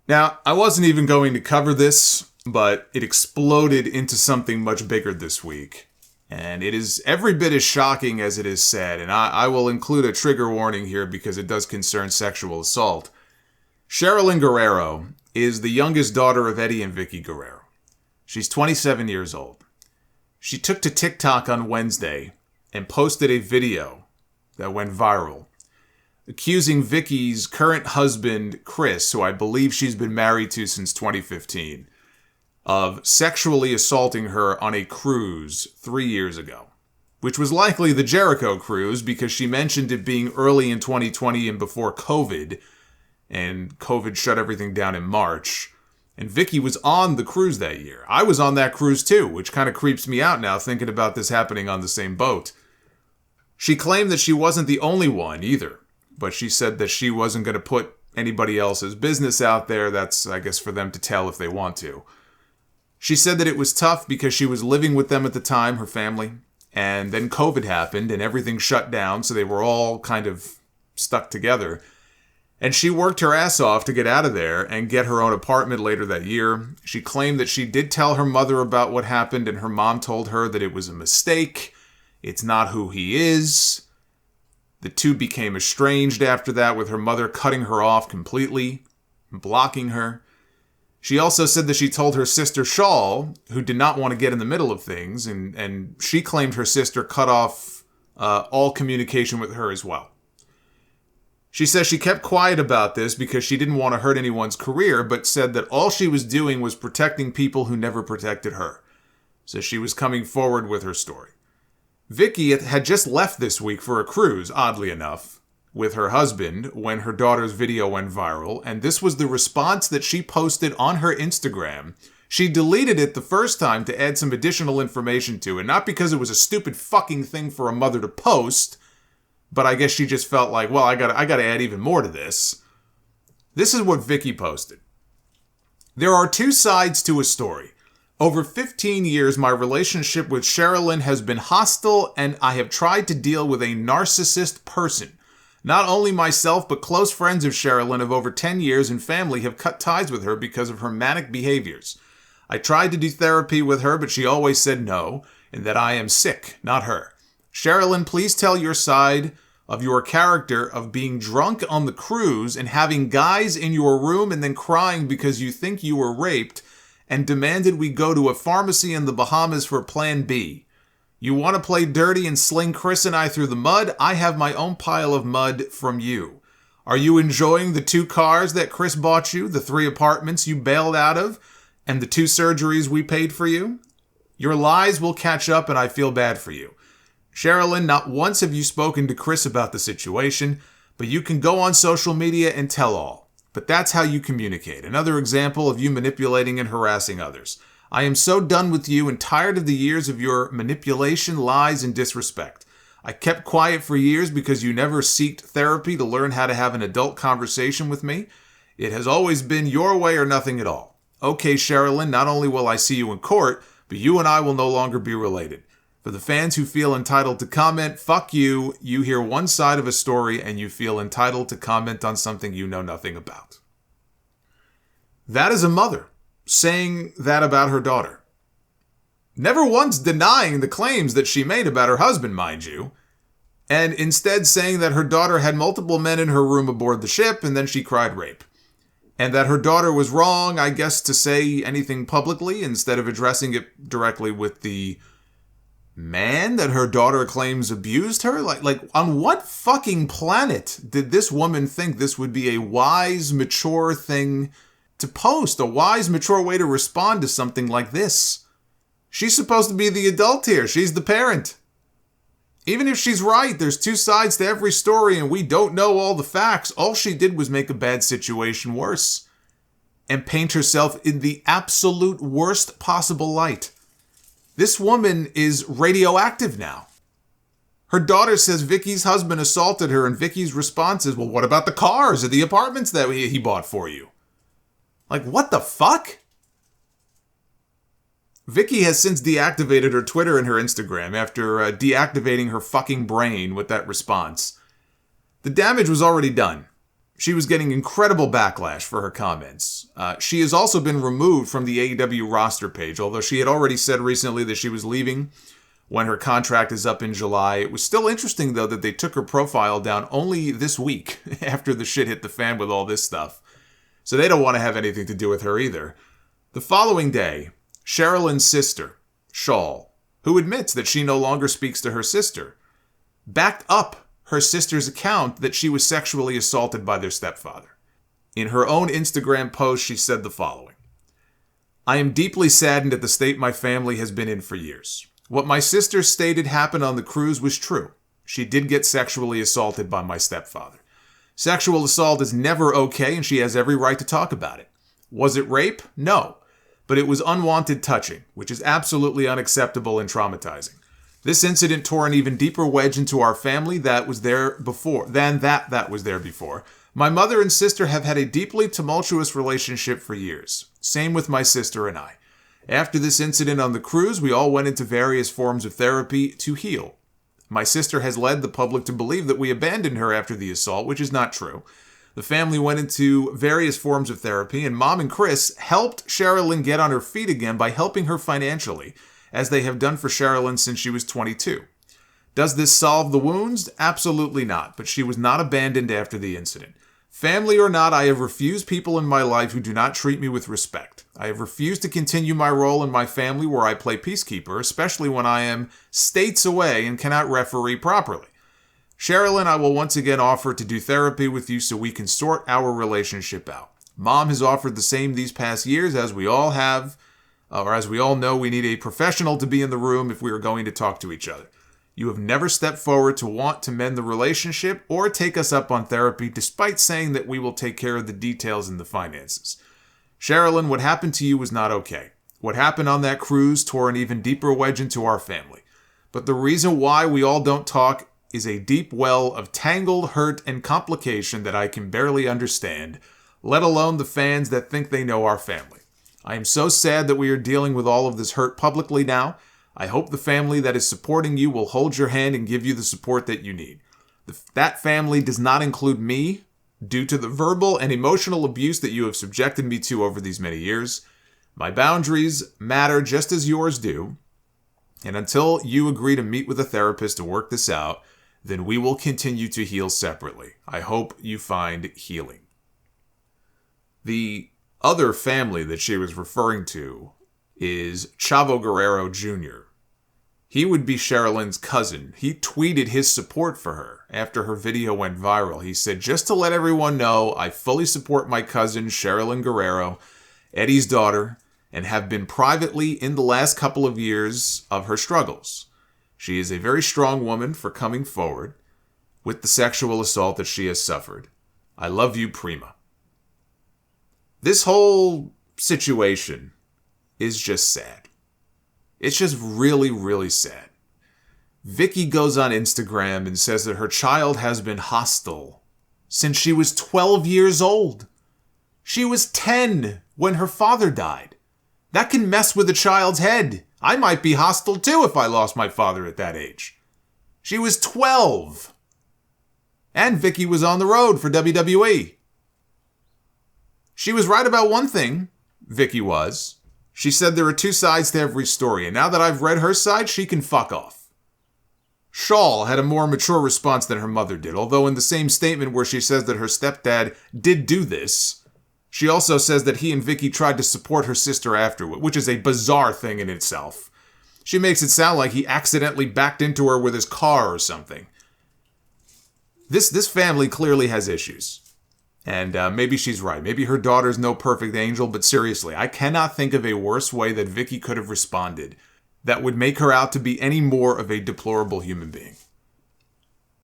Now, I wasn't even going to cover this, but it exploded into something much bigger this week. And it is every bit as shocking as it is sad, and I will include a trigger warning here because it does concern sexual assault. Sherilyn Guerrero is the youngest daughter of Eddie and Vickie Guerrero. She's 27 years old. She took to TikTok on Wednesday and posted a video that went viral, accusing Vickie's current husband, Chris, who I believe she's been married to since 2015, of sexually assaulting her on a cruise 3 years ago, which was likely the Jericho cruise because she mentioned it being early in 2020 and before COVID, and COVID shut everything down in March. And Vickie was on the cruise that year. I was on that cruise too, which kind of creeps me out now thinking about this happening on the same boat. She claimed that she wasn't the only one either, but she said that she wasn't going to put anybody else's business out there. That's, I guess, for them to tell if they want to. She said that it was tough because she was living with them at the time, her family, and then COVID happened and everything shut down, so they were all kind of stuck together. And she worked her ass off to get out of there and get her own apartment later that year. She claimed that she did tell her mother about what happened, and her mom told her that it was a mistake. It's not who he is. The two became estranged after that, with her mother cutting her off completely, blocking her. She also said that she told her sister Shawl, who did not want to get in the middle of things, and she claimed her sister cut off all communication with her as well. She says she kept quiet about this because she didn't want to hurt anyone's career, but said that all she was doing was protecting people who never protected her. So she was coming forward with her story. Vickie had just left this week for a cruise, oddly enough, with her husband when her daughter's video went viral, and this was the response that she posted on her Instagram. She deleted it the first time to add some additional information to it, not because it was a stupid fucking thing for a mother to post, but I guess she just felt like, well, I gotta add even more to this. This is what Vickie posted. There are two sides to a story. Over 15 years, my relationship with Sherilyn has been hostile, and I have tried to deal with a narcissist person. Not only myself, but close friends of Sherilyn of over 10 years and family have cut ties with her because of her manic behaviors. I tried to do therapy with her, but she always said no, and that I am sick, not her. Sherilyn, please tell your side of your character of being drunk on the cruise and having guys in your room and then crying because you think you were raped and demanded we go to a pharmacy in the Bahamas for Plan B. You want to play dirty and sling Chris and I through the mud? I have my own pile of mud from you. Are you enjoying the 2 cars that Chris bought you, the 3 apartments you bailed out of, and the 2 surgeries we paid for you? Your lies will catch up and I feel bad for you. Sherilyn, not once have you spoken to Chris about the situation, but you can go on social media and tell all. But that's how you communicate. Another example of you manipulating and harassing others. I am so done with you and tired of the years of your manipulation, lies, and disrespect. I kept quiet for years because you never sought therapy to learn how to have an adult conversation with me. It has always been your way or nothing at all. Okay, Sherilyn, not only will I see you in court, but you and I will no longer be related. For the fans who feel entitled to comment, fuck you. You hear one side of a story and you feel entitled to comment on something you know nothing about. That is a mother saying that about her daughter. Never once denying the claims that she made about her husband, mind you, and instead saying that her daughter had multiple men in her room aboard the ship and then she cried rape. And that her daughter was wrong, I guess, to say anything publicly instead of addressing it directly with the man that her daughter claims abused her? Like, on what fucking planet did this woman think this would be a wise, mature thing to post? A wise, mature way to respond to something like this? She's supposed to be the adult here. She's the parent. Even if she's right, there's 2 sides to every story and we don't know all the facts. All she did was make a bad situation worse and paint herself in the absolute worst possible light. This woman is radioactive now. Her daughter says Vickie's husband assaulted her, and Vickie's response is, well, what about the cars or the apartments that he bought for you? Like, what the fuck? Vickie has since deactivated her Twitter and her Instagram after deactivating her fucking brain with that response. The damage was already done. She was getting incredible backlash for her comments. She has also been removed from the AEW roster page, although she had already said recently that she was leaving when her contract is up in July. It was still interesting, though, that they took her profile down only this week after the shit hit the fan with all this stuff. So they don't want to have anything to do with her either. The following day, Sherilyn's sister, Shawl, who admits that she no longer speaks to her sister, backed up her sister's account that she was sexually assaulted by their stepfather. In her own Instagram post, she said the following: "I am deeply saddened at the state my family has been in for years. What my sister stated happened on the cruise was true. She did get sexually assaulted by my stepfather. Sexual assault is never okay, and she has every right to talk about it. Was it rape? No. But it was unwanted touching, which is absolutely unacceptable and traumatizing. This incident tore an even deeper wedge into our family that was there before. My mother and sister have had a deeply tumultuous relationship for years. Same with my sister and I. After this incident on the cruise, we all went into various forms of therapy to heal. My sister has led the public to believe that we abandoned her after the assault, which is not true. The family went into various forms of therapy, and Mom and Chris helped Sherilyn get on her feet again by helping her financially, as they have done for Sherilyn since she was 22. Does this solve the wounds? Absolutely not, but she was not abandoned after the incident. Family or not, I have refused people in my life who do not treat me with respect. I have refused to continue my role in my family where I play peacekeeper, especially when I am states away and cannot referee properly. Sherilyn, I will once again offer to do therapy with you so we can sort our relationship out. Mom has offered the same these past years, as we all have, or as we all know, we need a professional to be in the room if we are going to talk to each other. You have never stepped forward to want to mend the relationship or take us up on therapy, despite saying that we will take care of the details and the finances. Sherilyn, what happened to you was not okay. What happened on that cruise tore an even deeper wedge into our family. But the reason why we all don't talk is a deep well of tangled hurt and complication that I can barely understand, let alone the fans that think they know our family. I am so sad that we are dealing with all of this hurt publicly now. I hope the family that is supporting you will hold your hand and give you the support that you need. That family does not include me, due to the verbal and emotional abuse that you have subjected me to over these many years. My boundaries matter just as yours do, and until you agree to meet with a therapist to work this out, then we will continue to heal separately. I hope you find healing." The other family that she was referring to is Chavo Guerrero Jr. He would be Sherilyn's cousin. He tweeted his support for her after her video went viral. He said, "Just to let everyone know, I fully support my cousin Sherilyn Guerrero, Eddie's daughter, and have been privately in the last couple of years of her struggles. She is a very strong woman for coming forward with the sexual assault that she has suffered. I love you, Prima." This whole situation is just sad. It's just really, really sad. Vickie goes on Instagram and says that her child has been hostile since she was 12 years old. She was 10 when her father died. That can mess with a child's head. I might be hostile too if I lost my father at that age. She was 12. And Vickie was on the road for WWE. She was right about one thing, Vickie was. She said there are two sides to every story, and now that I've read her side, she can fuck off. Shawl had a more mature response than her mother did, although in the same statement where she says that her stepdad did do this, she also says that he and Vickie tried to support her sister afterward, which is a bizarre thing in itself. She makes it sound like he accidentally backed into her with his car or something. This family clearly has issues. And maybe she's right. Maybe her daughter's no perfect angel, but seriously, I cannot think of a worse way that Vickie could have responded that would make her out to be any more of a deplorable human being.